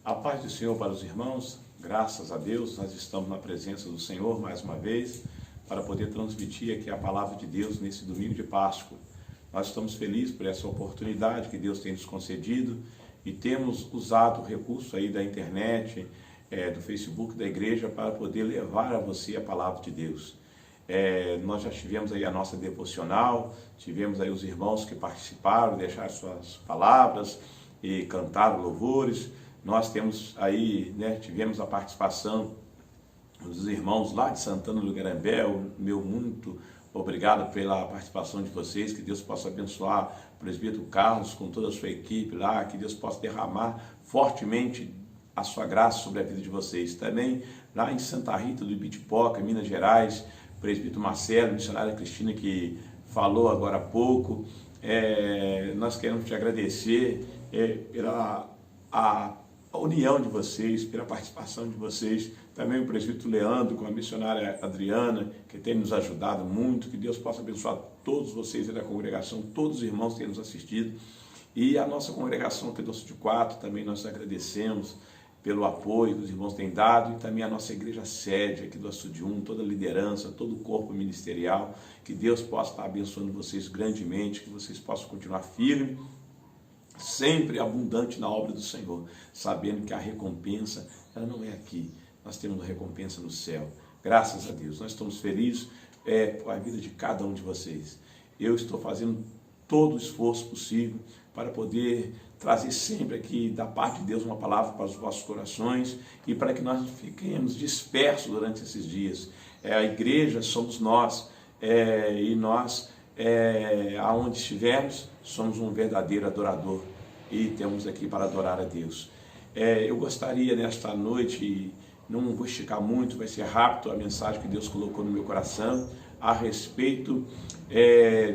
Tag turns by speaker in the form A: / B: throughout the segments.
A: A paz do Senhor para os irmãos, graças a Deus, nós estamos na presença do Senhor mais uma vez, para poder transmitir aqui a palavra de Deus nesse domingo de Páscoa. Nós estamos felizes por essa oportunidade que Deus tem nos concedido e temos usado o recurso aí da internet, do Facebook da igreja, para poder levar a você a palavra de Deus. Nós já tivemos aí a nossa devocional, tivemos aí os irmãos que participaram, deixaram suas palavras e cantaram louvores. Nós temos aí, tivemos a participação dos irmãos lá de Santana do Garambé. Meu muito obrigado pela participação de vocês, que Deus possa abençoar o presbítero Carlos com toda a sua equipe lá, que Deus possa derramar fortemente a sua graça sobre a vida de vocês. Também lá em Santa Rita do Ibitipoca, Minas Gerais, o presbítero Marcelo, missionária Cristina, que falou agora há pouco. Nós queremos te agradecer pela a união de vocês, pela participação de vocês. Também o presbítero Leandro, com a missionária Adriana, que tem nos ajudado muito. Que Deus possa abençoar todos vocês da congregação, todos os irmãos que têm nos assistido. E a nossa congregação aqui do Açude 4, também nós agradecemos pelo apoio que os irmãos têm dado, e também a nossa igreja sede aqui do Açude 1, toda a liderança, todo o corpo ministerial. Que Deus possa estar abençoando vocês grandemente, que vocês possam continuar firmes, sempre abundante na obra do Senhor, sabendo que a recompensa, ela não é aqui, nós temos a recompensa no céu. Graças a Deus, nós estamos felizes com a vida de cada um de vocês. Eu estou fazendo todo o esforço possível para poder trazer sempre aqui da parte de Deus uma palavra para os vossos corações e para que nós não fiquemos dispersos durante esses dias. A igreja somos nós, e nós, aonde estivermos, somos um verdadeiro adorador e temos aqui para adorar a Deus. Eu gostaria nesta noite, não vou esticar muito, vai ser rápido a mensagem que Deus colocou no meu coração a respeito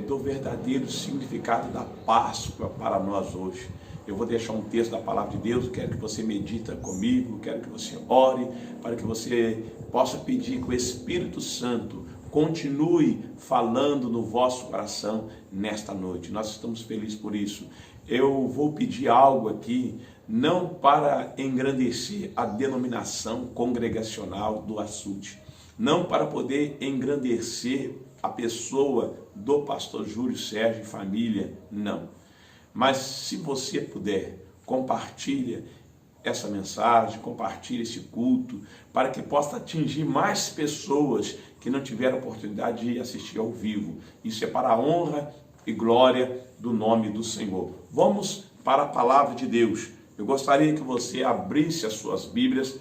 A: do verdadeiro significado da Páscoa para nós hoje. Eu vou deixar um texto da palavra de Deus, eu quero que você medita comigo, quero que você ore, para que você possa pedir que o Espírito Santo continue falando no vosso coração nesta noite. Nós estamos felizes por isso. Eu vou pedir algo aqui, não para engrandecer a denominação congregacional do Açude, não para poder engrandecer a pessoa do pastor Júlio Sérgio e família, não. Mas se você puder, compartilha essa mensagem, compartilhe esse culto, para que possa atingir mais pessoas que não tiveram oportunidade de assistir ao vivo. Isso é para a honra e glória do nome do Senhor. Vamos para a palavra de Deus. Eu gostaria que você abrisse as suas Bíblias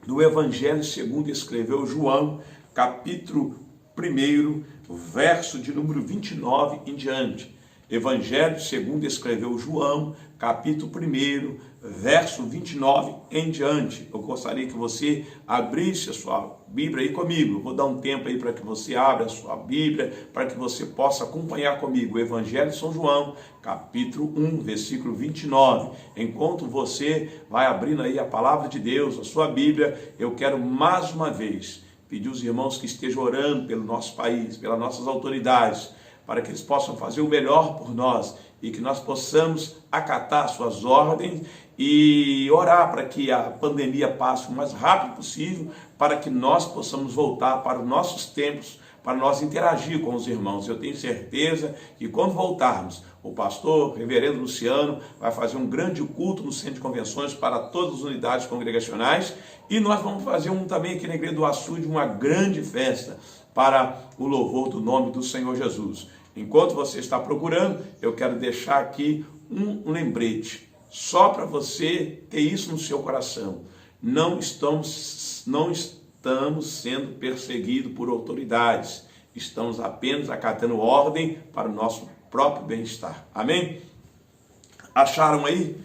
A: do Evangelho segundo escreveu João, capítulo 1, verso de número 29 em diante. Evangelho segundo escreveu João, capítulo 1, verso 29 em diante. Eu gostaria que você abrisse a sua Bíblia aí comigo. Eu vou dar um tempo aí para que você abra a sua Bíblia, para que você possa acompanhar comigo. O Evangelho de São João, capítulo 1, versículo 29. Enquanto você vai abrindo aí a palavra de Deus, a sua Bíblia, eu quero mais uma vez pedir aos irmãos que estejam orando pelo nosso país, pelas nossas autoridades, para que eles possam fazer o melhor por nós e que nós possamos acatar suas ordens e orar para que a pandemia passe o mais rápido possível, para que nós possamos voltar para os nossos tempos, para nós interagir com os irmãos. Eu tenho certeza que quando voltarmos, o pastor, reverendo Luciano, vai fazer um grande culto no centro de convenções para todas as unidades congregacionais, e nós vamos fazer também aqui na igreja do Açude, uma grande festa para o louvor do nome do Senhor Jesus. Enquanto você está procurando, eu quero deixar aqui um lembrete, só para você ter isso no seu coração. Não estamos sendo perseguidos por autoridades, estamos apenas acatando ordem para o nosso próprio bem-estar. Amém? Acharam aí?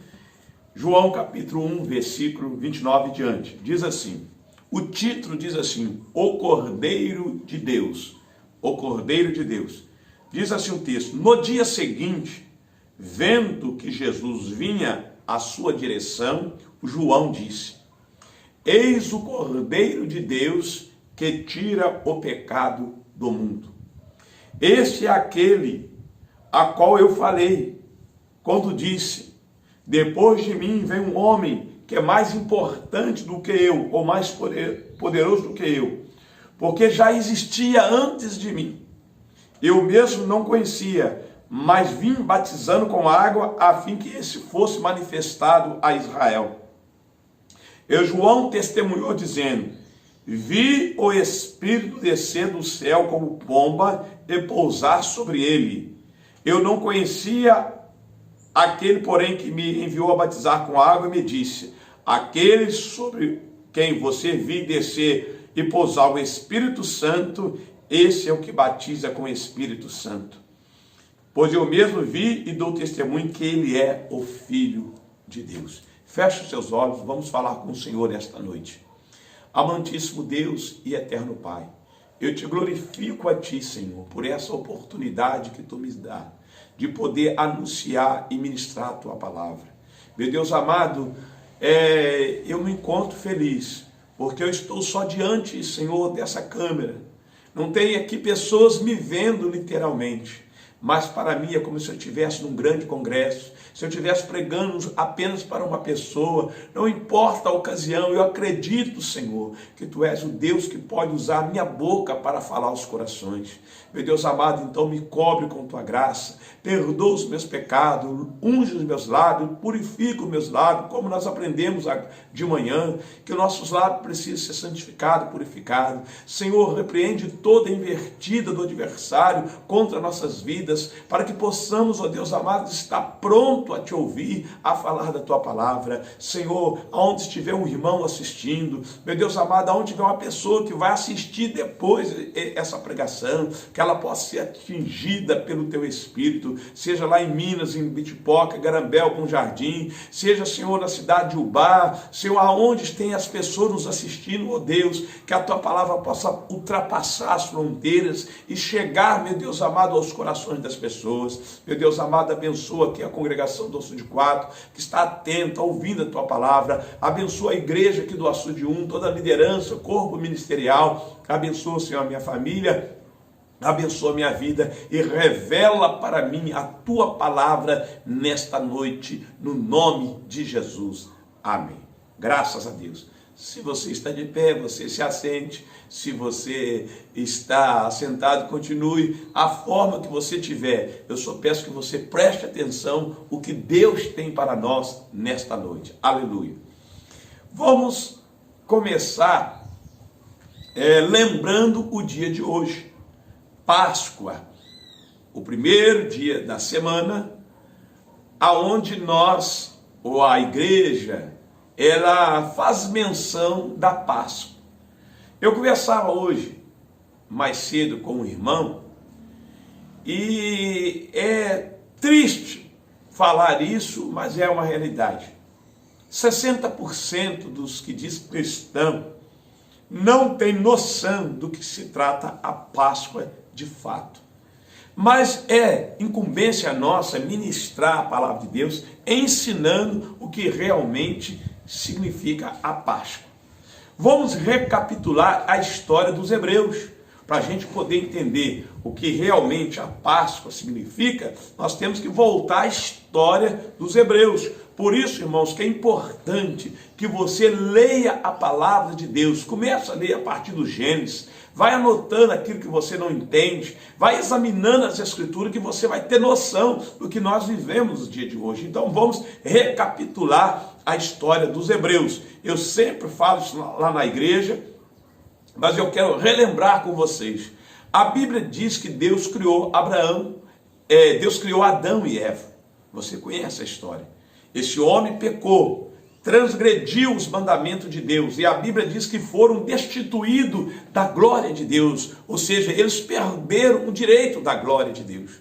A: João capítulo 1, versículo 29 e diante. Diz assim, o título diz assim, o Cordeiro de Deus. O Cordeiro de Deus. Diz assim o texto, no dia seguinte, vendo que Jesus vinha à sua direção, João disse, eis o Cordeiro de Deus que tira o pecado do mundo. Este é aquele a qual eu falei, quando disse, Depois de mim vem um homem que é mais importante do que eu, ou mais poderoso do que eu, porque já existia antes de mim. Eu mesmo não conhecia, mas vim batizando com água, a fim que esse fosse manifestado a Israel. E João testemunhou dizendo: vi o Espírito descer do céu como pomba e pousar sobre ele. Eu não conhecia aquele, porém, que me enviou a batizar com água, e me disse: aquele sobre quem você viu descer e pousar o Espírito Santo, esse é o que batiza com o Espírito Santo. Pois eu mesmo vi e dou testemunho que ele é o Filho de Deus. Feche os seus olhos, vamos falar com o Senhor esta noite. Amantíssimo Deus e eterno Pai, eu te glorifico a ti, Senhor, por essa oportunidade que tu me dá de poder anunciar e ministrar a tua palavra. Meu Deus amado, eu me encontro feliz, porque eu estou só diante, Senhor, dessa câmera. Não tem aqui pessoas me vendo literalmente, mas para mim é como se eu estivesse num grande congresso, se eu estivesse pregando apenas para uma pessoa. Não importa a ocasião, eu acredito, Senhor, que Tu és o Deus que pode usar a minha boca para falar aos corações. Meu Deus amado, então me cobre com Tua graça, perdoa os meus pecados, unge os meus lábios, purifica os meus lábios, como nós aprendemos de manhã, que os nossos lábios precisam ser santificados, purificados. Senhor, repreende toda invertida do adversário contra nossas vidas, para que possamos, ó Deus amado, estar pronto a Te ouvir, a falar da Tua palavra. Senhor, aonde estiver um irmão assistindo, meu Deus amado, aonde tiver uma pessoa que vai assistir depois essa pregação, que ela possa ser atingida pelo Teu Espírito, seja lá em Minas, em Bitipoca, Garambel, Bom Jardim, seja, Senhor, na cidade de Ubá, Senhor, aonde tem as pessoas nos assistindo, ó Deus, que a Tua palavra possa ultrapassar as fronteiras e chegar, meu Deus amado, aos corações das pessoas. Meu Deus amado, abençoa aqui a congregação do Açude 4, que está atenta, ouvindo a Tua palavra. Abençoa a igreja aqui do Açude 1, toda a liderança, corpo ministerial. Abençoa, Senhor, a minha família. Abençoa a minha vida e revela para mim a Tua palavra nesta noite, no nome de Jesus. Amém. Graças a Deus. Se você está de pé, você se assente. Se você está sentado, continue. A forma que você tiver, eu só peço que você preste atenção o que Deus tem para nós nesta noite. Aleluia. Vamos começar lembrando o dia de hoje. Páscoa, o primeiro dia da semana, aonde nós, ou a igreja, ela faz menção da Páscoa. Eu conversava hoje, mais cedo, com um irmão, e é triste falar isso, mas é uma realidade. 60% dos que diz cristão não tem noção do que se trata a Páscoa de fato. Mas é incumbência nossa ministrar a palavra de Deus, ensinando o que realmente significa a Páscoa. Vamos recapitular a história dos hebreus. Para a gente poder entender o que realmente a Páscoa significa, nós temos que voltar à história dos hebreus. Por isso, irmãos, que é importante que você leia a palavra de Deus. Comece a ler a partir do Gênesis. Vai anotando aquilo que você não entende. Vai examinando as escrituras, que você vai ter noção do que nós vivemos no dia de hoje. Então vamos recapitular a história dos hebreus. Eu sempre falo isso lá na igreja, mas eu quero relembrar com vocês. A Bíblia diz que Deus criou Deus criou Adão e Eva. Você conhece a história. Esse homem pecou, transgrediu os mandamentos de Deus, e a Bíblia diz que foram destituídos da glória de Deus, ou seja, eles perderam o direito da glória de Deus.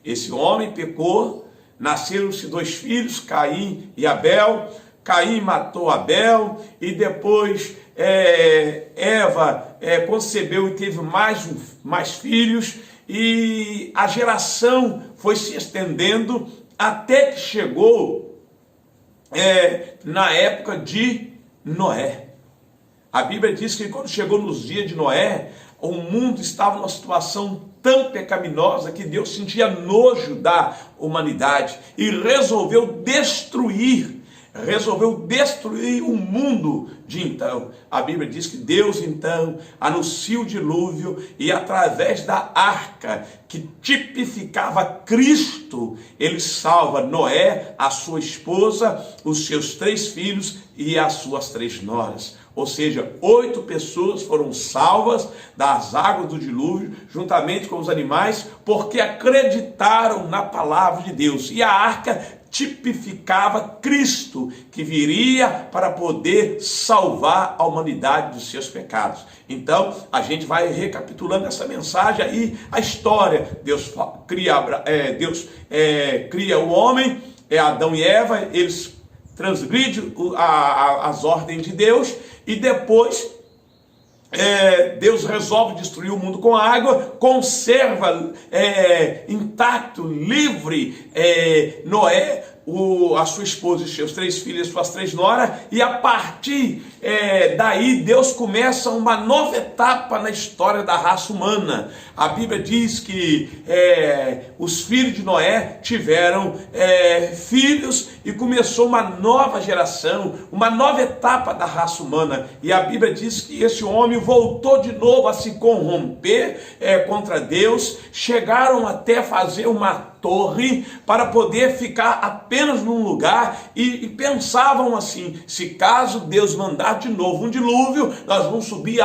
A: Esse homem pecou, nasceram-se 2 filhos, Caim e Abel. Caim matou Abel, e depois Eva concebeu e teve mais filhos, e a geração foi se estendendo até que chegou na época de Noé. A Bíblia diz que quando chegou nos dias de Noé, o mundo estava numa situação tão pecaminosa que Deus sentia nojo da humanidade e resolveu destruir o mundo de então. A Bíblia diz que Deus então anuncia o dilúvio e através da arca, que tipificava Cristo, ele salva Noé, a sua esposa, os seus 3 filhos e as suas 3 noras. Ou seja, 8 pessoas foram salvas das águas do dilúvio, juntamente com os animais, porque acreditaram na palavra de Deus. E a arca tipificava Cristo, que viria para poder salvar a humanidade dos seus pecados. Então, a gente vai recapitulando essa mensagem aí, a história. Deus cria o homem, Adão e Eva, eles transgridem as ordens de Deus, e depois Deus resolve destruir o mundo com água, conserva intacto, livre Noé, a sua esposa e seus 3 filhos, suas 3 noras, e a partir daí Deus começa uma nova etapa na história da raça humana. A Bíblia diz que os filhos de Noé tiveram filhos e começou uma nova geração, uma nova etapa da raça humana. E a Bíblia diz que esse homem voltou de novo a se corromper contra Deus, chegaram até fazer uma torre para poder ficar apenas num lugar e pensavam assim: se caso Deus mandar de novo um dilúvio, nós vamos subir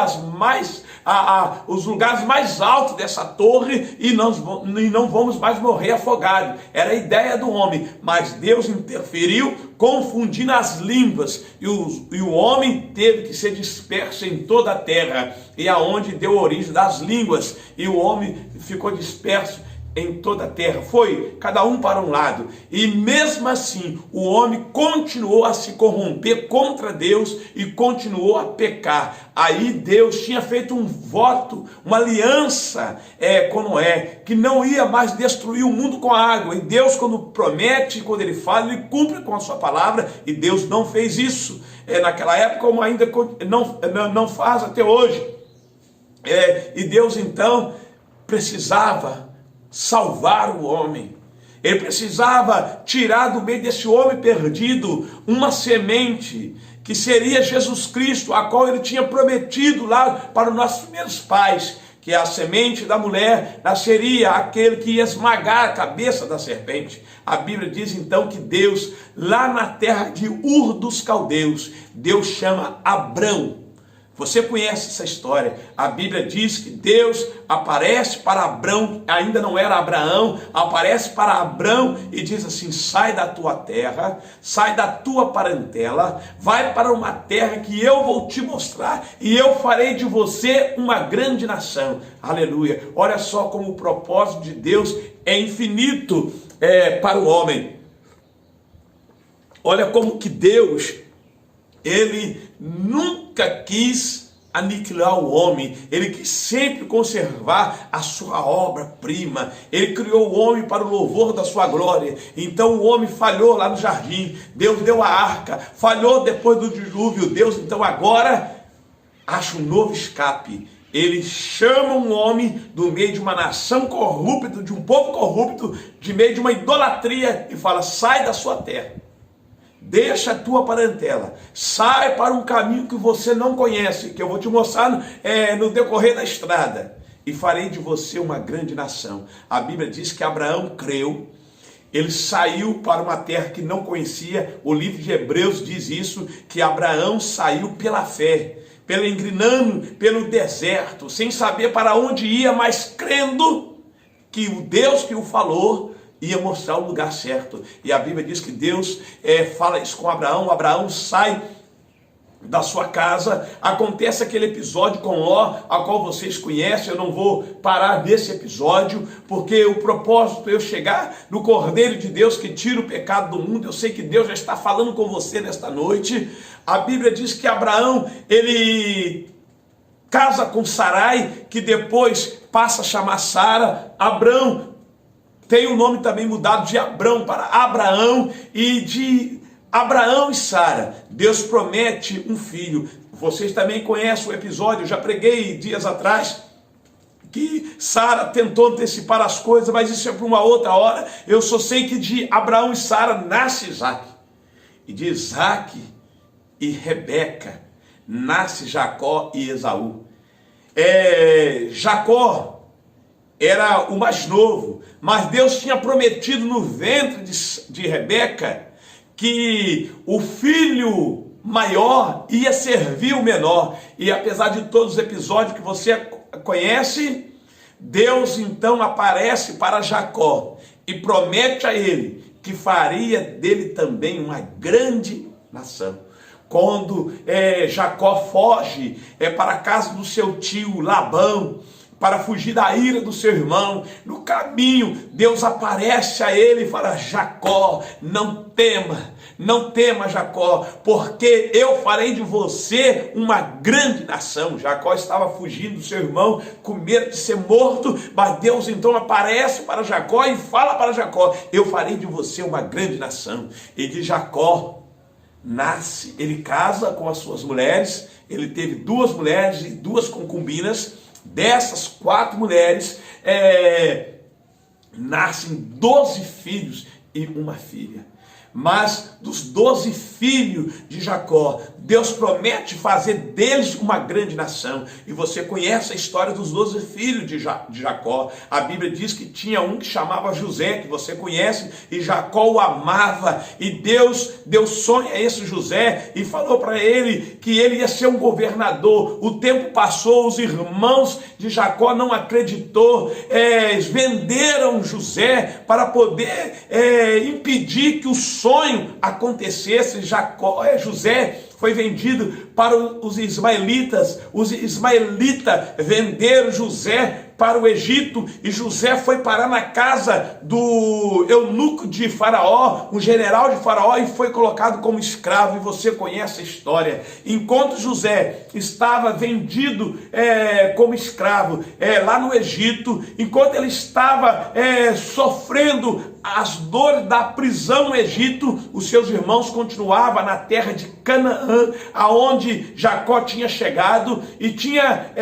A: os lugares mais altos dessa torre e não vamos mais morrer afogados. Era a ideia do homem, mas Deus interferiu, confundindo as línguas, e o homem teve que ser disperso em toda a terra, e aonde deu origem das línguas, e o homem ficou disperso em toda a terra, foi cada um para um lado, e mesmo assim o homem continuou a se corromper contra Deus e continuou a pecar. Aí Deus tinha feito um voto, uma aliança com Noé, que não ia mais destruir o mundo com a água. E Deus, quando promete, quando ele fala, ele cumpre com a sua palavra, e Deus não fez isso naquela época, como ainda não faz até hoje. E Deus então precisava salvar o homem. Ele precisava tirar do meio desse homem perdido uma semente, que seria Jesus Cristo, a qual ele tinha prometido lá para os nossos primeiros pais, que a semente da mulher nasceria aquele que ia esmagar a cabeça da serpente. A Bíblia diz então que Deus, lá na terra de Ur dos Caldeus, Deus chama Abrão. Você conhece essa história. A Bíblia diz que Deus aparece para Abrão, ainda não era Abraão, aparece para Abrão e diz assim: sai da tua terra, sai da tua parentela, vai para uma terra que eu vou te mostrar, e eu farei de você uma grande nação. Aleluia. Olha só como o propósito de Deus é infinito para o homem. Olha como que Deus, ele nunca quis aniquilar o homem, ele quis sempre conservar a sua obra-prima. Ele criou o homem para o louvor da sua glória. Então o homem falhou lá no jardim, Deus deu a arca, falhou depois do dilúvio. Deus então agora acha um novo escape. Ele chama um homem do meio de uma nação corrupta, de um povo corrupto, de meio de uma idolatria, e fala: sai da sua terra, deixa a tua parentela, sai para um caminho que você não conhece, que eu vou te mostrar no decorrer da estrada, e farei de você uma grande nação. A Bíblia diz que Abraão creu, ele saiu para uma terra que não conhecia. O livro de Hebreus diz isso, que Abraão saiu pela fé, peregrinando pelo deserto, sem saber para onde ia, mas crendo que o Deus que o falou ia mostrar o lugar certo. E a Bíblia diz que Deus fala isso com Abraão. Abraão sai da sua casa, acontece aquele episódio com Ló, a qual vocês conhecem. Eu não vou parar nesse episódio, porque o propósito é eu chegar no Cordeiro de Deus que tira o pecado do mundo. Eu sei que Deus já está falando com você nesta noite. A Bíblia diz que Abraão, ele casa com Sarai, que depois passa a chamar Sara. Abrão tem o nome também mudado de Abrão para Abraão, e de Abraão e Sara, Deus promete um filho. Vocês também conhecem o episódio, eu já preguei dias atrás, que Sara tentou antecipar as coisas, mas isso é para uma outra hora. Eu só sei que de Abraão e Sara nasce Isaac, e de Isaac e Rebeca nasce Jacó e Esaú. Jacó era o mais novo, mas Deus tinha prometido no ventre de Rebeca que o filho maior ia servir o menor. E apesar de todos os episódios que você conhece, Deus então aparece para Jacó e promete a ele que faria dele também uma grande nação. Quando Jacó foge para a casa do seu tio Labão, para fugir da ira do seu irmão, no caminho Deus aparece a ele e fala: Jacó, não tema Jacó, porque eu farei de você uma grande nação. Jacó estava fugindo do seu irmão, com medo de ser morto, mas Deus então aparece para Jacó e fala para Jacó: eu farei de você uma grande nação. E de Jacó nasce, ele casa com as suas mulheres, ele teve 2 mulheres e 2 concubinas. Dessas 4 mulheres, nascem 12 filhos e uma filha. Mas dos 12 filhos de Jacó, Deus promete fazer deles uma grande nação. E você conhece a história dos 12 filhos de Jacó. A Bíblia diz que tinha um que chamava José, que você conhece, e Jacó o amava. E Deus deu sonho a esse José e falou para ele que ele ia ser um governador. O tempo passou, os irmãos de Jacó não acreditou, venderam José para poder impedir que o sonho acontecesse. José foi vendido para os ismaelitas. Os ismaelitas venderam José para o Egito, e José foi parar na casa do eunuco de Faraó, um general de Faraó, e foi colocado como escravo. E você conhece a história. Enquanto José estava vendido como escravo lá no Egito, enquanto ele estava sofrendo as dores da prisão no Egito, os seus irmãos continuavam na terra de Canaã, aonde Jacó tinha chegado e tinha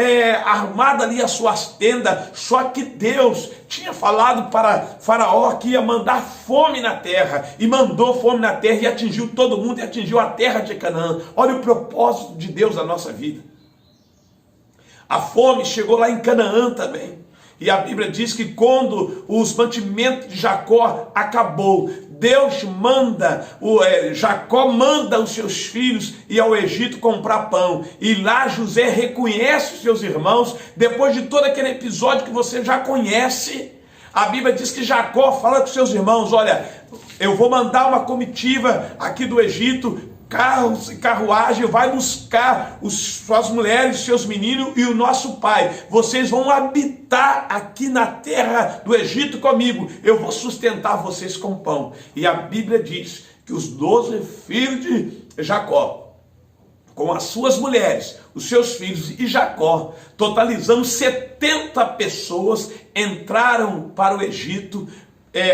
A: armado ali as suas tendas. Só que Deus tinha falado para Faraó que ia mandar fome na terra, e mandou fome na terra e atingiu todo mundo, e atingiu a terra de Canaã. Olha o propósito de Deus na nossa vida. A fome chegou lá em Canaã também. E a Bíblia diz que quando os mantimentos de Jacó acabou, Jacó manda os seus filhos ir ao Egito comprar pão. E lá José reconhece os seus irmãos, depois de todo aquele episódio que você já conhece. A Bíblia diz que Jacó fala com seus irmãos: olha, eu vou mandar uma comitiva aqui do Egito, carros e carruagem, vai buscar suas mulheres, seus meninos e o nosso pai. Vocês vão habitar aqui na terra do Egito comigo. Eu vou sustentar vocês com pão. E a Bíblia diz que os 12 filhos de Jacó, com as suas mulheres, os seus filhos e Jacó, totalizando 70 pessoas, entraram para o Egito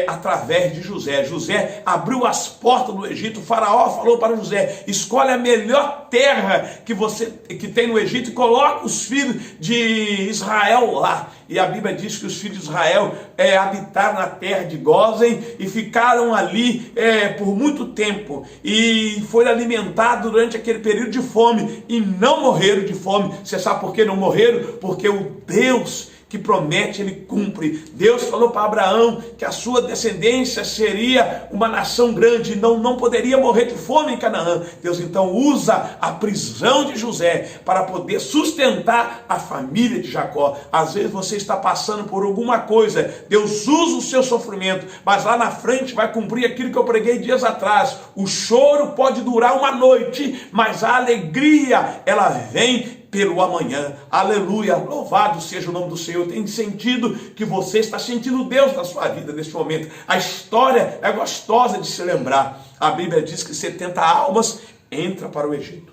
A: através de José. José abriu as portas do Egito. O Faraó falou para José: escolhe a melhor terra que tem no Egito e coloca os filhos de Israel lá. E a Bíblia diz que os filhos de Israel habitaram na terra de Gósen e ficaram ali por muito tempo, e foram alimentados durante aquele período de fome, e não morreram de fome. Você sabe por que não morreram? Porque o Deus que promete, ele cumpre. Deus falou para Abraão que a sua descendência seria uma nação grande, não poderia morrer de fome em Canaã. Deus então usa a prisão de José para poder sustentar a família de Jacó. Às vezes você está passando por alguma coisa, Deus usa o seu sofrimento, mas lá na frente vai cumprir aquilo que eu preguei dias atrás. O choro pode durar uma noite, mas a alegria, ela vem pelo amanhã. Aleluia, louvado seja o nome do Senhor. Tem sentido que você está sentindo Deus na sua vida neste momento. A história é gostosa de se lembrar. A Bíblia diz que 70 almas entram para o Egito.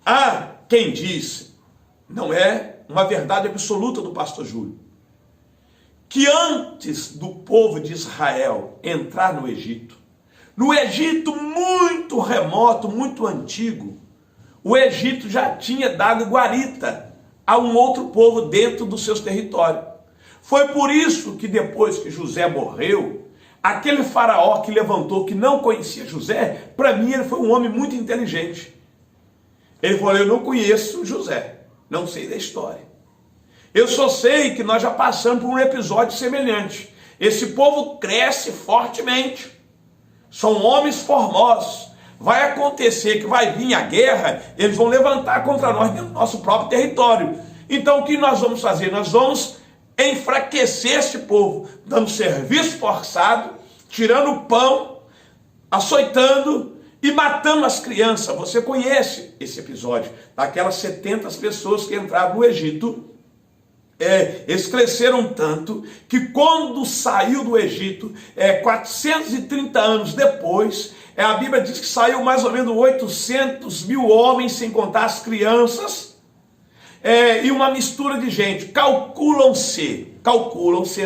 A: Há quem diz, não é uma verdade absoluta do pastor Júlio, que antes do povo de Israel entrar no Egito muito remoto, muito antigo, o Egito já tinha dado guarita a um outro povo dentro dos seus territórios. Foi por isso que depois que José morreu, aquele faraó que levantou, que não conhecia José, para mim ele foi um homem muito inteligente. Ele falou: eu não conheço José, não sei da história. Eu só sei que nós já passamos por um episódio semelhante. Esse povo cresce fortemente, são homens formosos. Vai acontecer que vai vir a guerra, eles vão levantar contra nós dentro do nosso próprio território. Então o que nós vamos fazer? Nós vamos enfraquecer esse povo, dando serviço forçado, tirando o pão, açoitando e matando as crianças. Você conhece esse episódio, daquelas 70 pessoas que entraram no Egito. Eles cresceram tanto que quando saiu do Egito, 430 anos depois, a Bíblia diz que saiu mais ou menos 800 mil homens, sem contar as crianças, e uma mistura de gente. Calculam-se,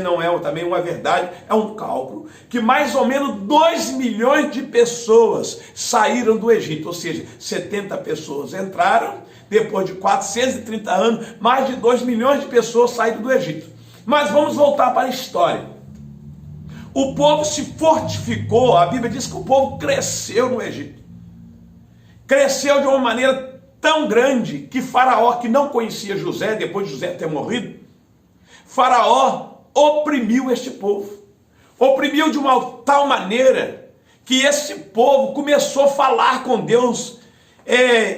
A: não é também uma verdade, é um cálculo, que mais ou menos 2 milhões de pessoas saíram do Egito, ou seja, 70 pessoas entraram. Depois de 430 anos, mais de 2 milhões de pessoas saíram do Egito. Mas vamos voltar para a história. O povo se fortificou, a Bíblia diz que o povo cresceu no Egito. Cresceu de uma maneira tão grande que Faraó, que não conhecia José, depois de José ter morrido, Faraó oprimiu este povo. Oprimiu de uma tal maneira que esse povo começou a falar com Deus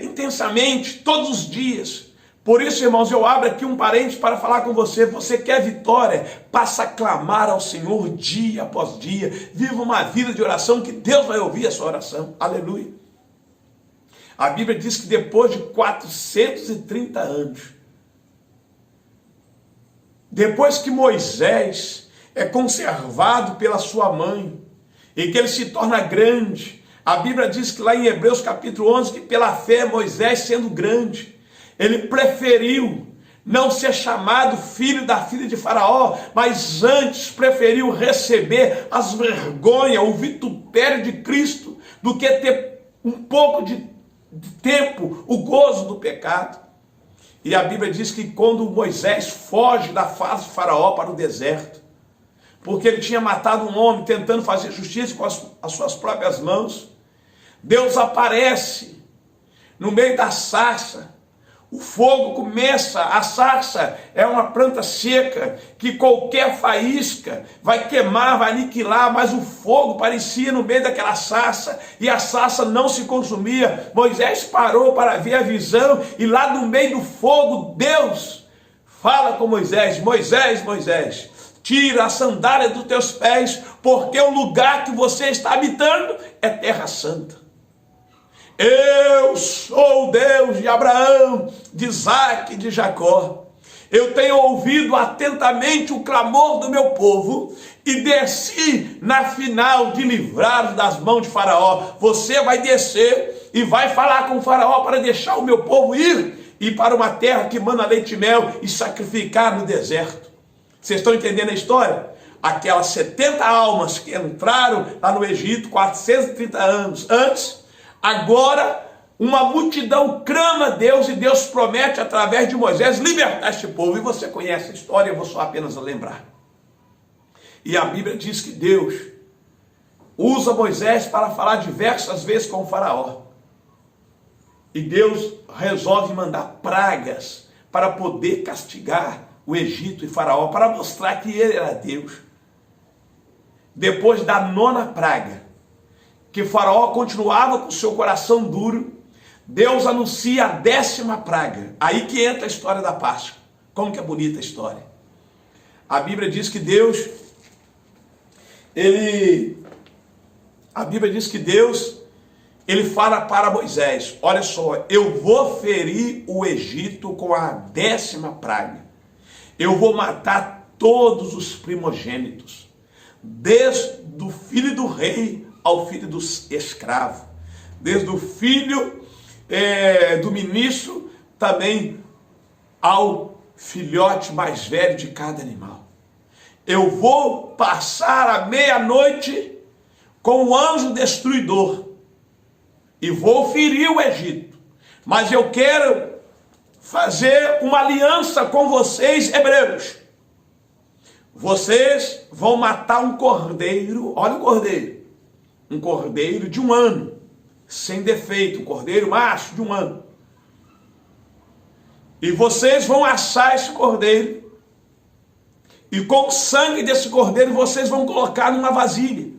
A: intensamente, todos os dias. Por isso, irmãos, eu abro aqui um parênteses para falar com você. Você quer vitória? Passa a clamar ao Senhor dia após dia. Viva uma vida de oração que Deus vai ouvir a sua oração. Aleluia. A Bíblia diz que depois de 430 anos, depois que Moisés é conservado pela sua mãe e que ele se torna grande, a Bíblia diz que lá em Hebreus capítulo 11, que pela fé Moisés, sendo grande, ele preferiu não ser chamado filho da filha de Faraó, mas antes preferiu receber as vergonhas, o vitupério de Cristo, do que ter um pouco de tempo o gozo do pecado. E a Bíblia diz que quando Moisés foge da face de Faraó para o deserto, porque ele tinha matado um homem tentando fazer justiça com as suas próprias mãos, Deus aparece no meio da sarça. O fogo começa, a sarça é uma planta seca que qualquer faísca vai queimar, vai aniquilar, mas o fogo parecia no meio daquela sarça e a sarça não se consumia. Moisés parou para ver a visão e lá no meio do fogo Deus fala com Moisés: Moisés, Moisés, tira a sandália dos teus pés, porque o lugar que você está habitando é terra santa. Eu sou o Deus de Abraão, de Isaac e de Jacó. Eu tenho ouvido atentamente o clamor do meu povo e desci na final de livrar das mãos de Faraó. Você vai descer e vai falar com o Faraó para deixar o meu povo ir para uma terra que mana leite e mel e sacrificar no deserto. Vocês estão entendendo a história? Aquelas 70 almas que entraram lá no Egito 430 anos antes, agora uma multidão clama a Deus e Deus promete através de Moisés libertar este povo. E você conhece a história, eu vou só apenas lembrar. E a Bíblia diz que Deus usa Moisés para falar diversas vezes com o Faraó. E Deus resolve mandar pragas para poder castigar o Egito e Faraó, para mostrar que ele era Deus. Depois da 9ª praga, que Faraó continuava com seu coração duro, Deus anuncia a 10ª praga. Aí que entra a história da Páscoa. Como que é bonita a história. A Bíblia diz que Deus, ele fala para Moisés: olha só, eu vou ferir o Egito com a 10ª praga. Eu vou matar todos os primogênitos, desde o filho do rei ao filho do escravo, desde o filho do ministro também ao filhote mais velho de cada animal. Eu vou passar a meia-noite com o anjo destruidor e vou ferir o Egito, mas eu quero fazer uma aliança com vocês, hebreus. Vocês vão matar um cordeiro, olha o cordeiro, um cordeiro de 1 ano, sem defeito, um cordeiro macho de 1 ano. E vocês vão assar esse cordeiro, e com o sangue desse cordeiro vocês vão colocar numa vasilha.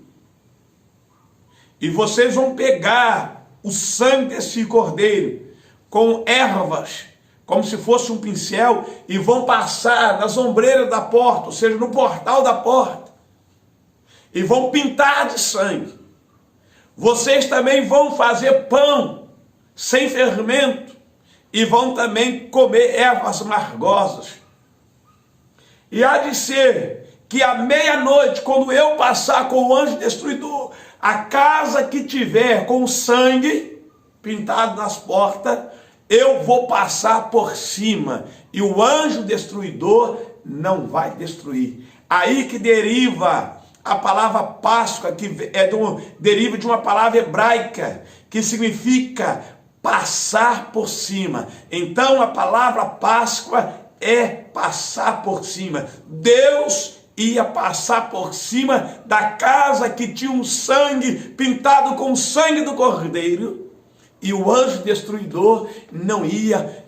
A: E vocês vão pegar o sangue desse cordeiro com ervas, como se fosse um pincel, e vão passar nas ombreiras da porta, ou seja, no portal da porta, e vão pintar de sangue. Vocês também vão fazer pão sem fermento, e vão também comer ervas amargosas. E há de ser que à meia-noite, quando eu passar com o anjo destruidor, a casa que tiver com sangue pintado nas portas, eu vou passar por cima, e o anjo destruidor não vai destruir. Aí que deriva a palavra Páscoa, que deriva de uma palavra hebraica, que significa passar por cima. Então a palavra Páscoa é passar por cima. Deus ia passar por cima da casa que tinha um sangue pintado com o sangue do cordeiro, e o anjo destruidor não ia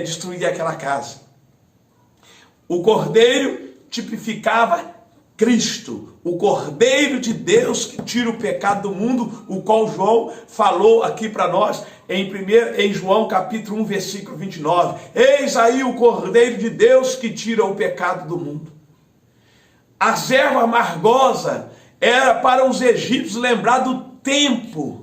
A: destruir aquela casa. O cordeiro tipificava Cristo, o Cordeiro de Deus que tira o pecado do mundo, o qual João falou aqui para nós em João capítulo 1, versículo 29. Eis aí o Cordeiro de Deus que tira o pecado do mundo. A erva amargosa era para os egípcios lembrar do tempo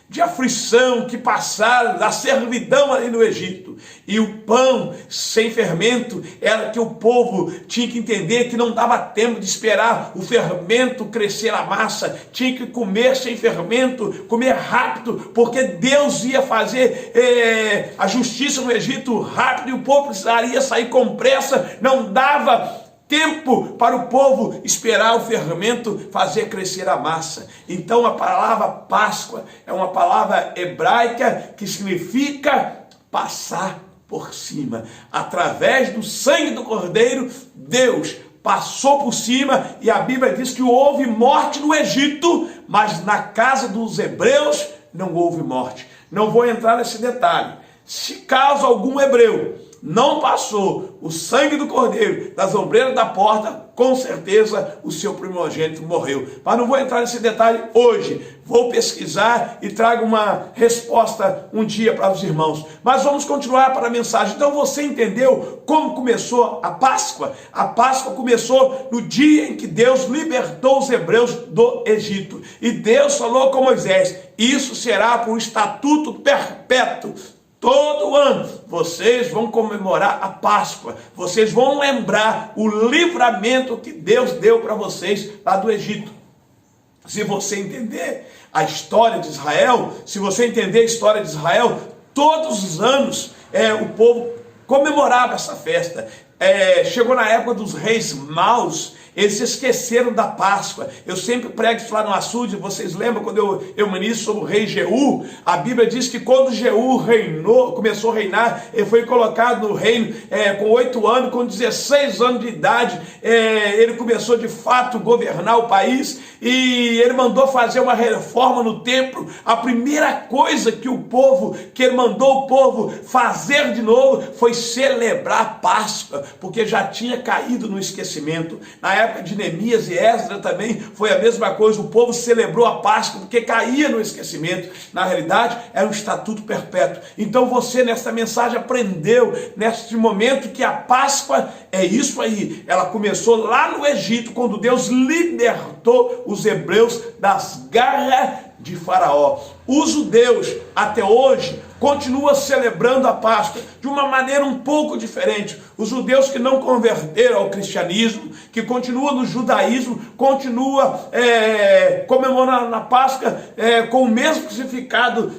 A: de aflição que passaram, da servidão ali no Egito. E o pão sem fermento era que o povo tinha que entender que não dava tempo de esperar o fermento crescer a massa, tinha que comer sem fermento, comer rápido, porque Deus ia fazer a justiça no Egito rápido, e o povo precisaria sair com pressa, não dava tempo para o povo esperar o fermento fazer crescer a massa. Então a palavra Páscoa é uma palavra hebraica que significa passar por cima. Através do sangue do cordeiro, Deus passou por cima, e a Bíblia diz que houve morte no Egito, mas na casa dos hebreus não houve morte. Não vou entrar nesse detalhe. Se caso algum hebreu não passou o sangue do cordeiro das ombreiras da porta, com certeza o seu primogênito morreu. Mas não vou entrar nesse detalhe hoje. Vou pesquisar e trago uma resposta um dia para os irmãos. Mas vamos continuar para a mensagem. Então você entendeu como começou a Páscoa? A Páscoa começou no dia em que Deus libertou os hebreus do Egito. E Deus falou com Moisés: isso será por um estatuto perpétuo. Todo ano vocês vão comemorar a Páscoa, vocês vão lembrar o livramento que Deus deu para vocês lá do Egito. Se você entender a história de Israel, todos os anos o povo comemorava essa festa. Chegou na época dos reis maus, eles se esqueceram da Páscoa. Eu sempre prego isso lá no açude. Vocês lembram quando eu ministro sobre o rei Jeú? A Bíblia diz que quando Jeú começou a reinar, ele foi colocado no reino com 8 anos, com 16 anos de idade, ele começou de fato a governar o país, e ele mandou fazer uma reforma no templo. A primeira coisa que ele mandou o povo fazer de novo foi celebrar a Páscoa, porque já tinha caído no esquecimento. Na época de Neemias e Esdras também foi a mesma coisa. O povo celebrou a Páscoa porque caía no esquecimento. Na realidade, era um estatuto perpétuo. Então você, nessa mensagem, aprendeu neste momento que a Páscoa é isso aí. Ela começou lá no Egito, quando Deus libertou os hebreus das garras de Faraó. Os judeus, até hoje, continuam celebrando a Páscoa de uma maneira um pouco diferente. Os judeus que não converteram ao cristianismo, que continuam no judaísmo, continuam comemorando a Páscoa com o mesmo significado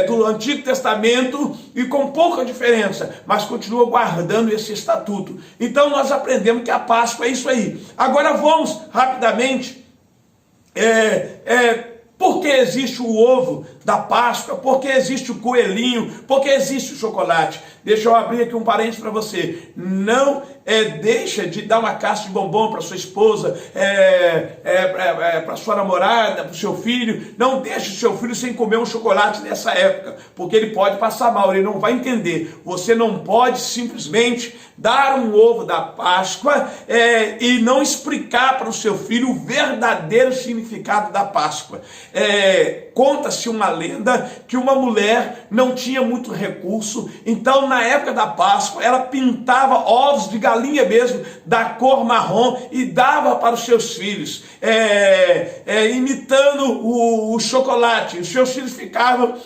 A: do Antigo Testamento e com pouca diferença, mas continuam guardando esse estatuto. Então nós aprendemos que a Páscoa é isso aí. Agora vamos rapidamente... por que existe o ovo da Páscoa, porque existe o coelhinho, porque existe o chocolate. Deixa eu abrir aqui um parênteses para você. Não deixa de dar uma caixa de bombom para sua esposa, para sua namorada, para o seu filho. Não deixe o seu filho sem comer um chocolate nessa época, porque ele pode passar mal, ele não vai entender. Você não pode simplesmente dar um ovo da Páscoa e não explicar para o seu filho o verdadeiro significado da Páscoa. Conta-se uma lenda que uma mulher não tinha muito recurso, então na época da Páscoa ela pintava ovos de galinha mesmo, da cor marrom, e dava para os seus filhos, imitando o chocolate. Os seus filhos ficavam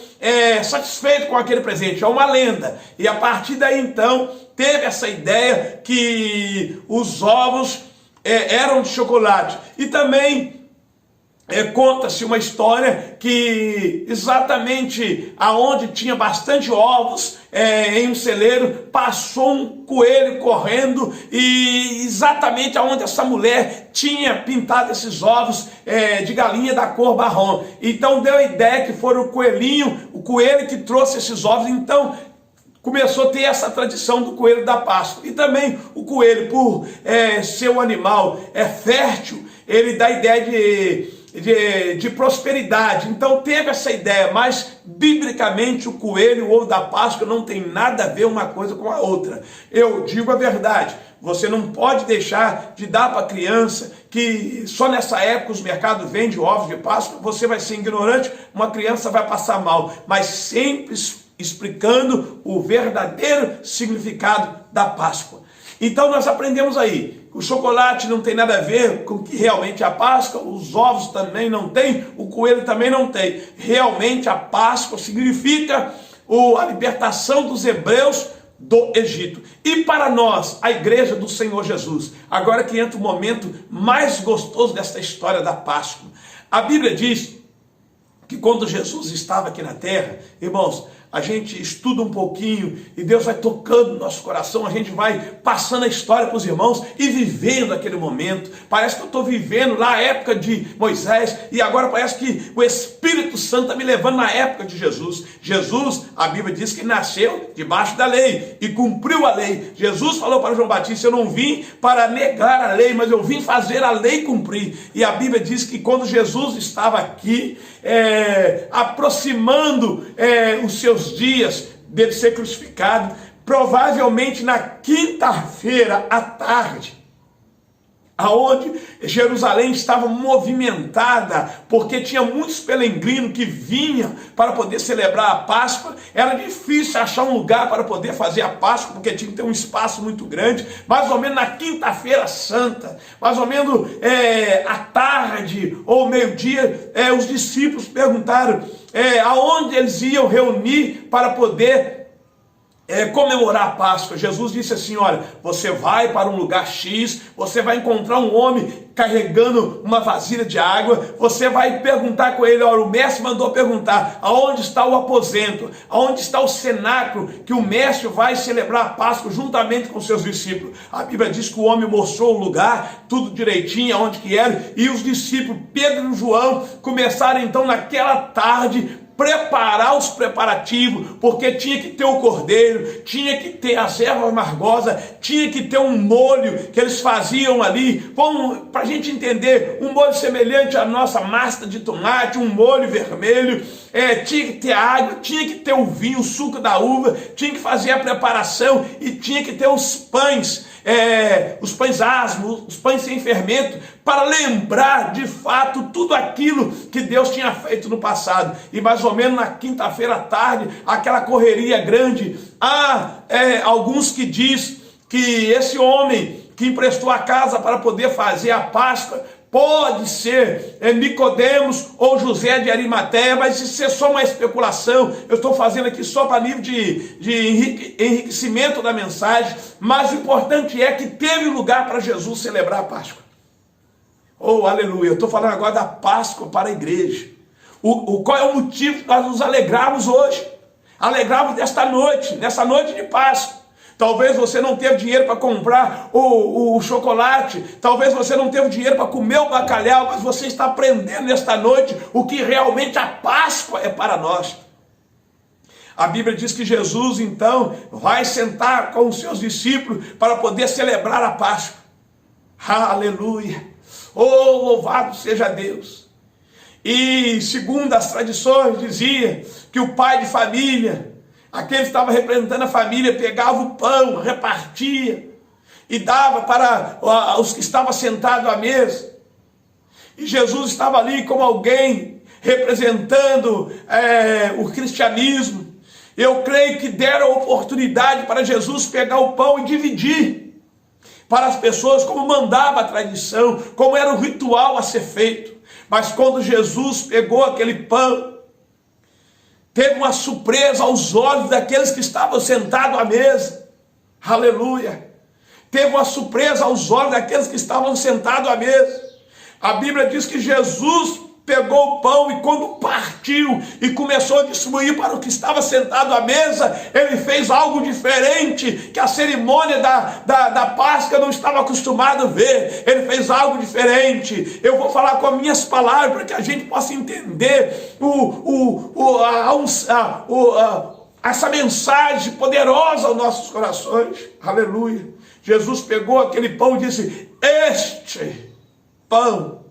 A: satisfeitos com aquele presente. É uma lenda, e a partir daí então teve essa ideia que os ovos eram de chocolate. E também conta-se uma história que exatamente aonde tinha bastante ovos em um celeiro, passou um coelho correndo, e exatamente aonde essa mulher tinha pintado esses ovos de galinha da cor marrom. Então deu a ideia que foi o coelho que trouxe esses ovos. Então começou a ter essa tradição do coelho da Páscoa. E também o coelho, por ser um animal fértil, ele dá a ideia de prosperidade. Então teve essa ideia, mas biblicamente o coelho e o ovo da Páscoa não tem nada a ver uma coisa com a outra. Eu digo a verdade, você não pode deixar de dar para a criança, que só nessa época os mercados vendem ovos de Páscoa. Você vai ser ignorante, uma criança vai passar mal, mas sempre explicando o verdadeiro significado da Páscoa. Então nós aprendemos aí, o chocolate não tem nada a ver com o que realmente é a Páscoa, os ovos também não tem, o coelho também não tem. Realmente a Páscoa significa a libertação dos hebreus do Egito. E para nós, a igreja do Senhor Jesus, agora que entra o momento mais gostoso desta história da Páscoa. A Bíblia diz que quando Jesus estava aqui na terra, irmãos, a gente estuda um pouquinho e Deus vai tocando no nosso coração, a gente vai passando a história para os irmãos e vivendo aquele momento. Parece que eu estou vivendo lá a época de Moisés, e agora parece que o Espírito Santo está me levando na época de Jesus. Jesus, a Bíblia diz que nasceu debaixo da lei e cumpriu a lei. Jesus falou para João Batista: eu não vim para negar a lei, mas eu vim fazer a lei cumprir. E a Bíblia diz que quando Jesus estava aqui, aproximando os seus dias dele ser crucificado, provavelmente na quinta-feira à tarde, aonde Jerusalém estava movimentada, porque tinha muitos peregrinos que vinham para poder celebrar a Páscoa. Era difícil achar um lugar para poder fazer a Páscoa, porque tinha que ter um espaço muito grande. Mais ou menos na quinta-feira santa, mais ou menos à tarde ou meio-dia, os discípulos perguntaram aonde eles iam reunir para poder comemorar a Páscoa. Jesus disse assim: olha, você vai para um lugar X, você vai encontrar um homem carregando uma vasilha de água, você vai perguntar com ele, olha, o mestre mandou perguntar, aonde está o aposento, aonde está o cenáculo, que o mestre vai celebrar a Páscoa juntamente com seus discípulos. A Bíblia diz que o homem mostrou o lugar, tudo direitinho, aonde que era, e os discípulos, Pedro e João, começaram então naquela tarde preparar os preparativos, porque tinha que ter o cordeiro, tinha que ter as ervas amargosas, tinha que ter um molho que eles faziam ali, para a gente entender, um molho semelhante à nossa massa de tomate, um molho vermelho, tinha que ter água, tinha que ter o vinho, o suco da uva, tinha que fazer a preparação e tinha que ter os pães asmos, os pães sem fermento, para lembrar de fato tudo aquilo que Deus tinha feito no passado. E mais ou menos na quinta-feira à tarde, aquela correria grande. Há alguns que diz que esse homem que emprestou a casa para poder fazer a Páscoa pode ser Nicodemos ou José de Arimateia, mas isso é só uma especulação. Eu estou fazendo aqui só para nível de enriquecimento da mensagem, mas o importante é que teve lugar para Jesus celebrar a Páscoa. Oh, aleluia! Eu estou falando agora da Páscoa para a igreja. Qual é o motivo que nós nos alegramos hoje? Alegramos nessa noite de Páscoa. Talvez você não teve dinheiro para comprar o chocolate, talvez você não teve dinheiro para comer o bacalhau, mas você está aprendendo nesta noite o que realmente a Páscoa é para nós. A Bíblia diz que Jesus, então, vai sentar com os seus discípulos para poder celebrar a Páscoa. Aleluia! Oh, louvado seja Deus! E, segundo as tradições, dizia que o pai de família, aquele que estava representando a família, pegava o pão, repartia e dava para os que estavam sentados à mesa. E Jesus estava ali como alguém representando o cristianismo. Eu creio que deram a oportunidade para Jesus pegar o pão e dividir para as pessoas, como mandava a tradição, como era o ritual a ser feito. Mas quando Jesus pegou aquele pão, teve uma surpresa aos olhos daqueles que estavam sentados à mesa. Aleluia! Teve uma surpresa aos olhos daqueles que estavam sentados à mesa. A Bíblia diz que Jesus pegou o pão e quando partiu e começou a distribuir para o que estava sentado à mesa, ele fez algo diferente, que a cerimônia da Páscoa não estava acostumado a ver. Ele fez algo diferente. Eu vou falar com as minhas palavras para que a gente possa entender essa mensagem poderosa aos nossos corações. Aleluia. Jesus pegou aquele pão e disse: este pão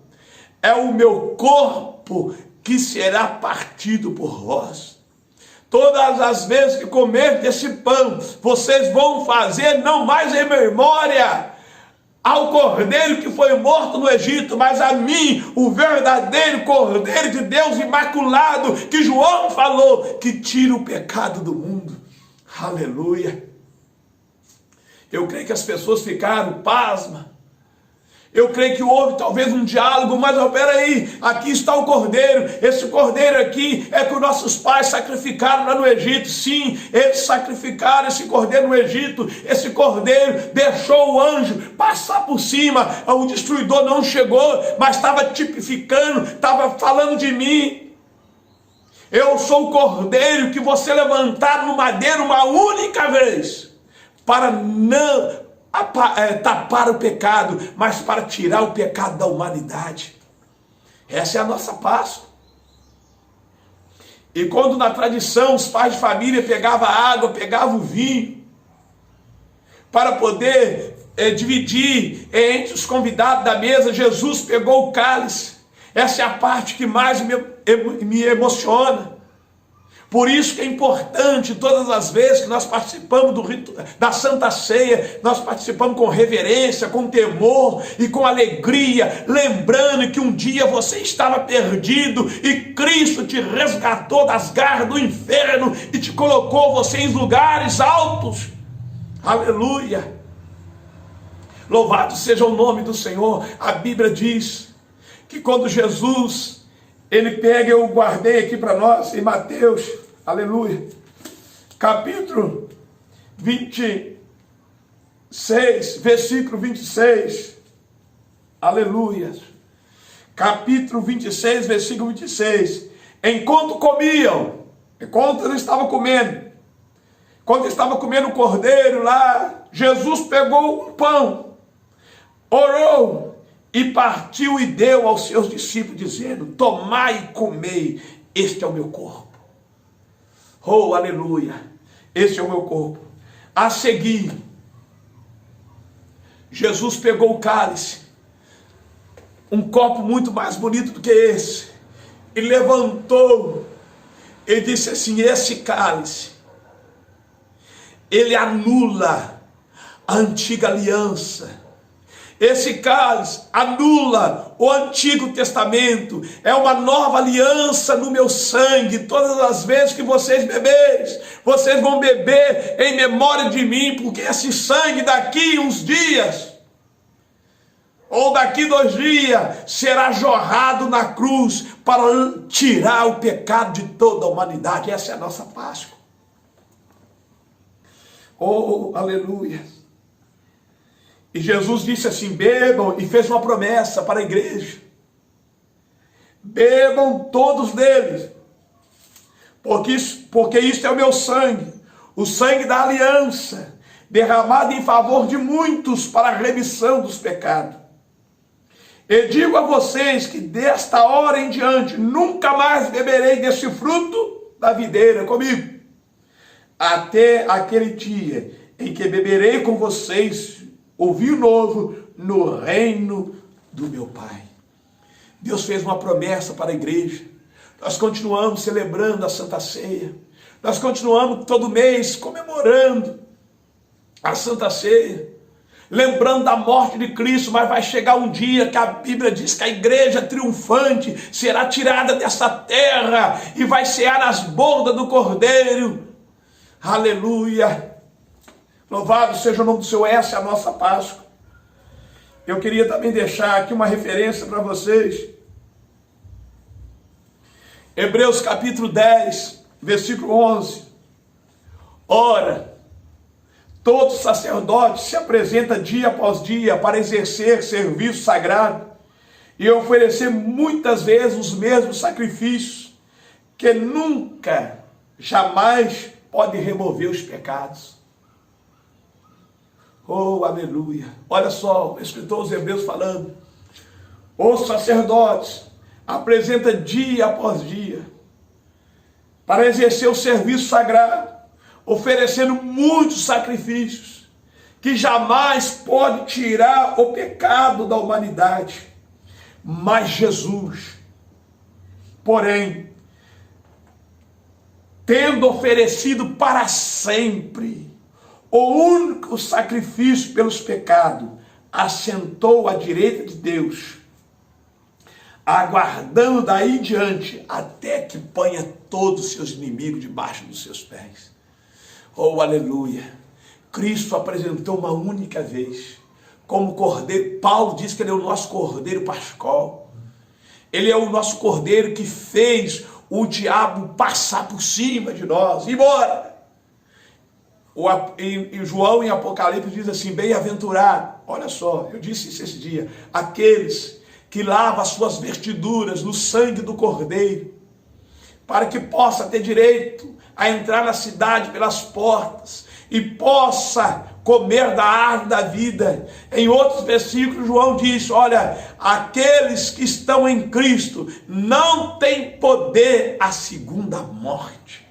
A: é o meu corpo que será partido por vós. Todas as vezes que comer desse pão, vocês vão fazer não mais em memória ao cordeiro que foi morto no Egito, mas a mim, o verdadeiro cordeiro de Deus imaculado, que João falou, que tira o pecado do mundo. Aleluia. Eu creio que as pessoas ficaram pasmas. Eu creio que houve talvez um diálogo, mas peraí, aqui está o cordeiro, esse cordeiro aqui é que os nossos pais sacrificaram lá no Egito. Sim, eles sacrificaram esse cordeiro no Egito. Esse cordeiro deixou o anjo passar por cima, o destruidor não chegou, mas estava tipificando, estava falando de mim. Eu sou o cordeiro que você levantar no madeiro uma única vez, para não tapar o pecado, mas para tirar o pecado da humanidade. Essa é a nossa Páscoa. E quando na tradição os pais de família pegavam água, pegavam o vinho, para poder dividir entre os convidados da mesa, Jesus pegou o cálice. Essa é a parte que mais me emociona. Por isso que é importante, todas as vezes que nós participamos do rito da Santa Ceia, nós participamos com reverência, com temor e com alegria, lembrando que um dia você estava perdido e Cristo te resgatou das garras do inferno e te colocou você em lugares altos. Aleluia! Louvado seja o nome do Senhor. A Bíblia diz que quando Jesus, ele pega, eu guardei aqui para nós, em Mateus, aleluia, capítulo 26, versículo 26, aleluia, capítulo 26, versículo 26, enquanto comiam, enquanto eles estavam comendo, quando estava comendo o cordeiro lá, Jesus pegou um pão, orou, e partiu e deu aos seus discípulos, dizendo: tomai e comei, este é o meu corpo. Oh, aleluia, este é o meu corpo. A seguir, Jesus pegou o cálice, um copo muito mais bonito do que esse, e levantou, e disse assim: esse cálice, ele anula a antiga aliança. Esse cálice anula o Antigo Testamento, é uma nova aliança no meu sangue. Todas as vezes que vocês beberem, vocês vão beber em memória de mim, porque esse sangue daqui uns dias, ou daqui 2 dias, será jorrado na cruz para tirar o pecado de toda a humanidade. Essa é a nossa Páscoa. Oh, aleluia. E Jesus disse assim: bebam, e fez uma promessa para a igreja: bebam todos deles, porque isto é o meu sangue, o sangue da aliança,
B: derramado em favor de muitos para a remissão dos pecados. E digo a vocês que desta hora em diante nunca mais beberei deste fruto da videira comigo, até aquele dia em que beberei com vocês o vinho novo no reino do meu Pai. Deus fez uma promessa para a igreja. Nós continuamos celebrando a Santa Ceia. Nós continuamos todo mês comemorando a Santa Ceia, lembrando da morte de Cristo, mas vai chegar um dia que a Bíblia diz que a igreja triunfante será tirada dessa terra e vai cear nas bordas do Cordeiro. Aleluia! Louvado seja o nome do Senhor. Essa é a nossa Páscoa. Eu queria também deixar aqui uma referência para vocês. Hebreus capítulo 10, versículo 11. Ora, todo sacerdote se apresenta dia após dia para exercer serviço sagrado e oferecer muitas vezes os mesmos sacrifícios, que nunca, jamais pode remover os pecados. Oh, aleluia! Olha só, o escritor aos Hebreus falando. Os sacerdotes apresenta dia após dia para exercer o serviço sagrado, oferecendo muitos sacrifícios, que jamais pode tirar o pecado da humanidade. Mas Jesus, porém, tendo oferecido para sempre o único sacrifício pelos pecados, assentou à direita de Deus, aguardando daí em diante até que ponha todos os seus inimigos debaixo dos seus pés. Oh, aleluia! Cristo apresentou uma única vez como cordeiro. Paulo diz que ele é o nosso cordeiro pascal. Ele é o nosso cordeiro que fez o diabo passar por cima de nós, embora. E João em Apocalipse diz assim: bem-aventurado, olha só, eu disse isso esse dia, aqueles que lavam as suas vestiduras no sangue do Cordeiro, para que possa ter direito a entrar na cidade pelas portas e possa comer da árvore da vida. Em outros versículos, João diz: olha, aqueles que estão em Cristo não têm poder a segunda morte,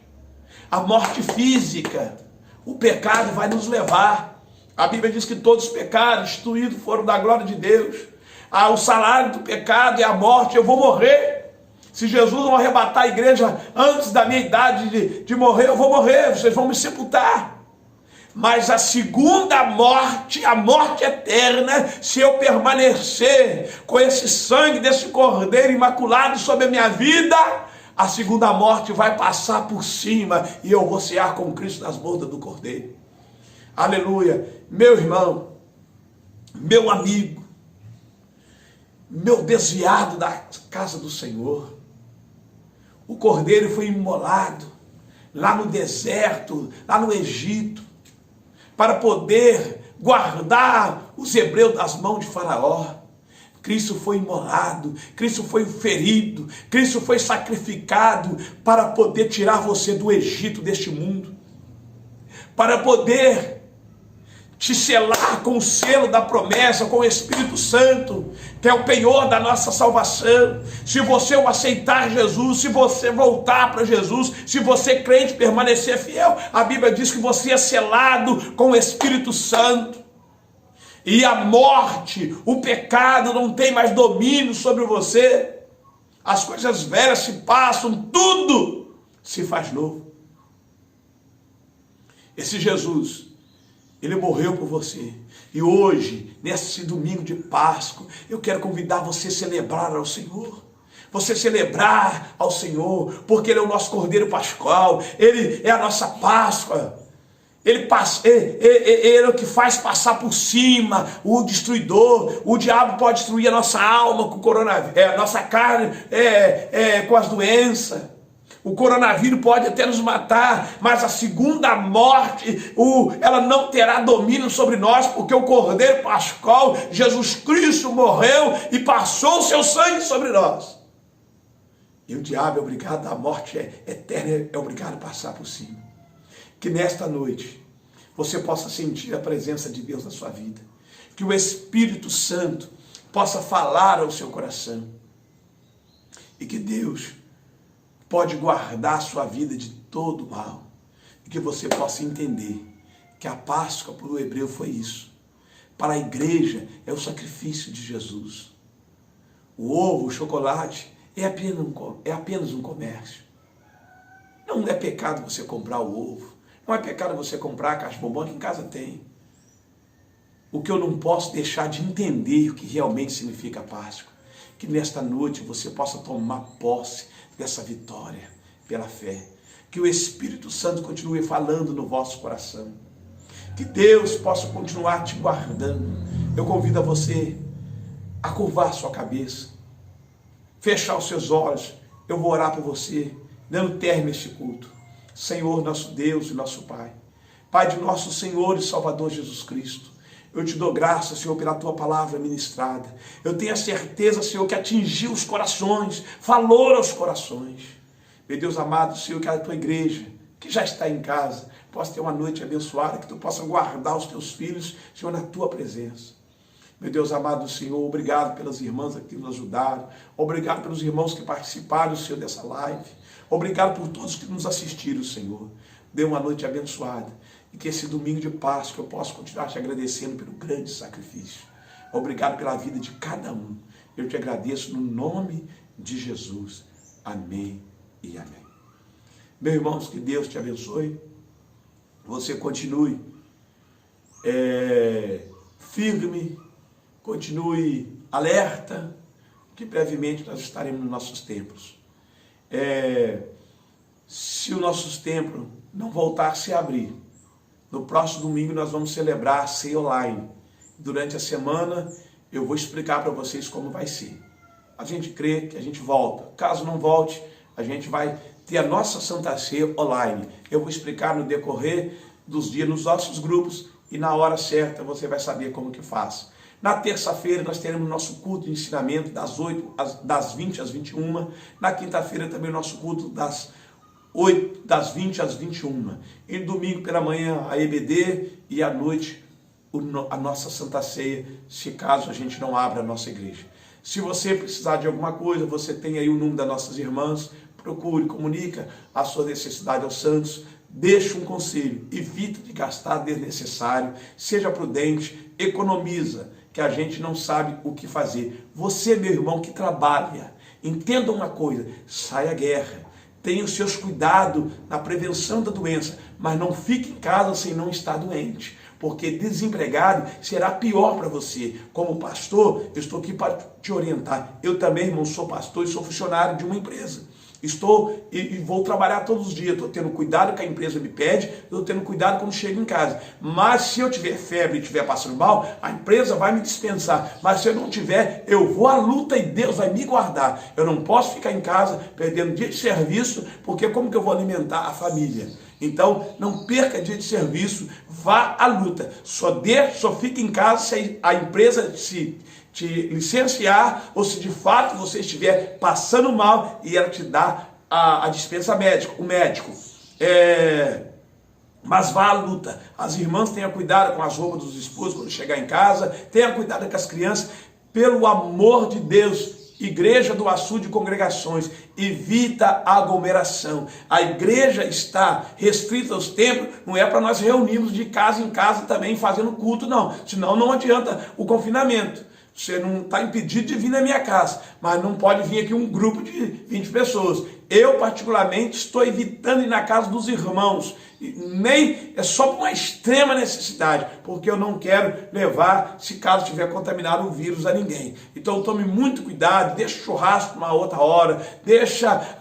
B: a morte física. O pecado vai nos levar. A Bíblia diz que todos os pecados instituídos foram da glória de Deus. O salário do pecado é a morte. Eu vou morrer. Se Jesus não arrebatar a igreja antes da minha idade de morrer, eu vou morrer. Vocês vão me sepultar. Mas a segunda morte, a morte eterna, se eu permanecer com esse sangue desse Cordeiro imaculado sobre a minha vida, a segunda morte vai passar por cima e eu vou cear com Cristo nas bordas do Cordeiro. Aleluia! Meu irmão, meu amigo, meu desviado da casa do Senhor, o Cordeiro foi imolado lá no deserto, lá no Egito, para poder guardar os hebreus das mãos de Faraó. Cristo foi imolado, Cristo foi ferido, Cristo foi sacrificado para poder tirar você do Egito, deste mundo, para poder te selar com o selo da promessa, com o Espírito Santo, que é o penhor da nossa salvação. Se você o aceitar Jesus, se você voltar para Jesus, se você crente permanecer fiel, a Bíblia diz que você é selado com o Espírito Santo. E a morte, o pecado não tem mais domínio sobre você. As coisas velhas se passam, tudo se faz novo. Esse Jesus, ele morreu por você. E hoje, nesse domingo de Páscoa, eu quero convidar você a celebrar ao Senhor. Você celebrar ao Senhor, porque Ele é o nosso Cordeiro Pascal, Ele é a nossa Páscoa. Ele é o que faz passar por cima o destruidor. O diabo pode destruir a nossa alma com o coronavírus, a nossa carne com as doenças. O coronavírus pode até nos matar, mas a segunda morte, ela não terá domínio sobre nós, porque o Cordeiro Pascal, Jesus Cristo, morreu e passou o seu sangue sobre nós. E o diabo é obrigado, a morte eterna é obrigado a passar por cima. Que nesta noite você possa sentir a presença de Deus na sua vida. Que o Espírito Santo possa falar ao seu coração. E que Deus pode guardar a sua vida de todo mal. E que você possa entender que a Páscoa para o hebreu foi isso. Para a igreja é o sacrifício de Jesus. O ovo, o chocolate é apenas um comércio. Não é pecado você comprar o ovo. Não é pecado você comprar a caixa de bombom que em casa tem. O que eu não posso deixar de entender o que realmente significa a Páscoa. Que nesta noite você possa tomar posse dessa vitória pela fé. Que o Espírito Santo continue falando no vosso coração. Que Deus possa continuar te guardando. Eu convido a você a curvar sua cabeça, fechar os seus olhos. Eu vou orar por você, dando término a este culto. Senhor, nosso Deus e nosso Pai, Pai de nosso Senhor e Salvador Jesus Cristo, eu te dou graça, Senhor, pela tua palavra ministrada. Eu tenho a certeza, Senhor, que atingiu os corações, falou aos corações. Meu Deus amado, Senhor, que a tua igreja, que já está em casa, possa ter uma noite abençoada, que tu possa guardar os teus filhos, Senhor, na tua presença. Meu Deus amado, Senhor, obrigado pelas irmãs que nos ajudaram, obrigado pelos irmãos que participaram, Senhor, dessa live, obrigado por todos que nos assistiram, Senhor. Dê uma noite abençoada e que esse domingo de Páscoa eu possa continuar te agradecendo pelo grande sacrifício. Obrigado pela vida de cada um. Eu te agradeço no nome de Jesus. Amém e amém. Meus irmãos, que Deus te abençoe. Você continue firme, continue alerta, que brevemente nós estaremos nos nossos templos. Se os nossos templos não voltar a se abrir, no próximo domingo nós vamos celebrar a ceia online. Durante a semana eu vou explicar para vocês como vai ser. A gente crê que a gente volta. Caso não volte, a gente vai ter a nossa Santa Ceia online. Eu vou explicar no decorrer dos dias nos nossos grupos e na hora certa você vai saber como que faz. Na terça-feira nós teremos nosso culto de ensinamento das 20 às 21. Na quinta-feira também o nosso culto das 20 às 21. E domingo pela manhã a EBD e à noite a nossa Santa Ceia, se caso a gente não abra a nossa igreja. Se você precisar de alguma coisa, você tem aí o número das nossas irmãs, procure, comunica a sua necessidade aos santos, deixe um conselho, evita de gastar desnecessário, seja prudente, economiza, que a gente não sabe o que fazer. Você, meu irmão, que trabalha, entenda uma coisa, saia à guerra, tenha os seus cuidados na prevenção da doença, mas não fique em casa sem não estar doente, porque desempregado será pior para você. Como pastor, eu estou aqui para te orientar. Eu também, irmão, sou pastor e sou funcionário de uma empresa. Estou e vou trabalhar todos os dias, estou tendo cuidado que a empresa me pede, estou tendo cuidado quando chego em casa. Mas se eu tiver febre e estiver passando mal, a empresa vai me dispensar. Mas se eu não tiver, eu vou à luta e Deus vai me guardar. Eu não posso ficar em casa perdendo dia de serviço, porque como que eu vou alimentar a família? Então, não perca dia de serviço, vá à luta. Só fique em casa se a empresa te licenciar, ou se de fato você estiver passando mal e ela te dá a dispensa médica, o médico. Mas vá à luta. As irmãs tenham cuidado com as roupas dos esposos quando chegar em casa, tenha cuidado com as crianças, pelo amor de Deus. Igreja do Açude de Congregações, evita a aglomeração. A igreja está restrita aos templos, não é para nós reunirmos de casa em casa também fazendo culto, não. Senão não adianta o confinamento. Você não está impedido de vir na minha casa, mas não pode vir aqui um grupo de 20 pessoas. Eu, particularmente, estou evitando ir na casa dos irmãos. Nem é só por uma extrema necessidade, porque eu não quero levar, se caso tiver contaminado o vírus, a ninguém. Então tome muito cuidado, deixa o churrasco para uma outra hora, deixa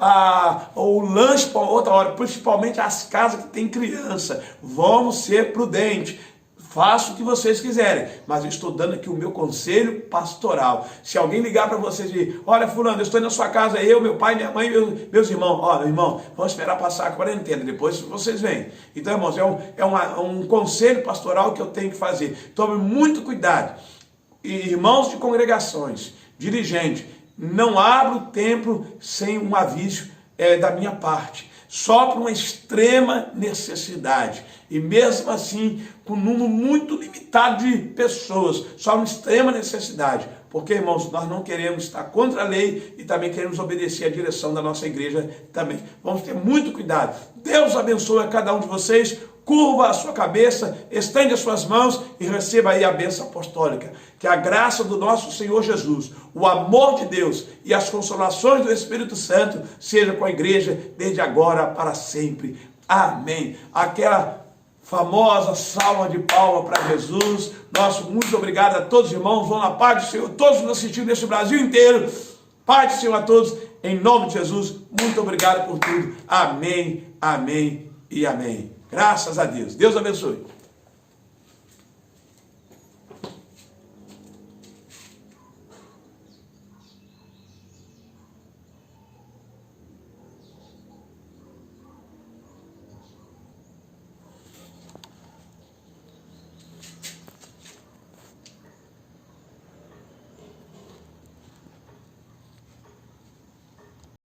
B: o lanche para uma outra hora, principalmente as casas que tem criança. Vamos ser prudentes. Faça o que vocês quiserem, mas eu estou dando aqui o meu conselho pastoral. Se alguém ligar para vocês e dizer, olha fulano, eu estou indo na sua casa, eu, meu pai, minha mãe, meus irmãos, olha irmão, vamos esperar passar a quarentena, depois vocês vêm. Então irmãos, é um conselho pastoral que eu tenho que fazer. Tome muito cuidado. Irmãos de congregações, dirigentes, não abra o templo sem um aviso da minha parte. só para uma extrema necessidade. E mesmo assim, com um número muito limitado de pessoas, só uma extrema necessidade. Porque, irmãos, nós não queremos estar contra a lei e também queremos obedecer à direção da nossa igreja também. Vamos ter muito cuidado. Deus abençoe a cada um de vocês. Curva a sua cabeça, estende as suas mãos e receba aí a bênção apostólica. Que a graça do nosso Senhor Jesus, o amor de Deus e as consolações do Espírito Santo seja com a igreja desde agora para sempre. Amém. Aquela famosa salva de palmas para Jesus. Nosso muito obrigado a todos os irmãos. Vão na paz do Senhor, todos nos assistindo nesse Brasil inteiro. Paz do Senhor a todos, em nome de Jesus. Muito obrigado por tudo. Amém, amém e amém. Graças a Deus. Deus abençoe.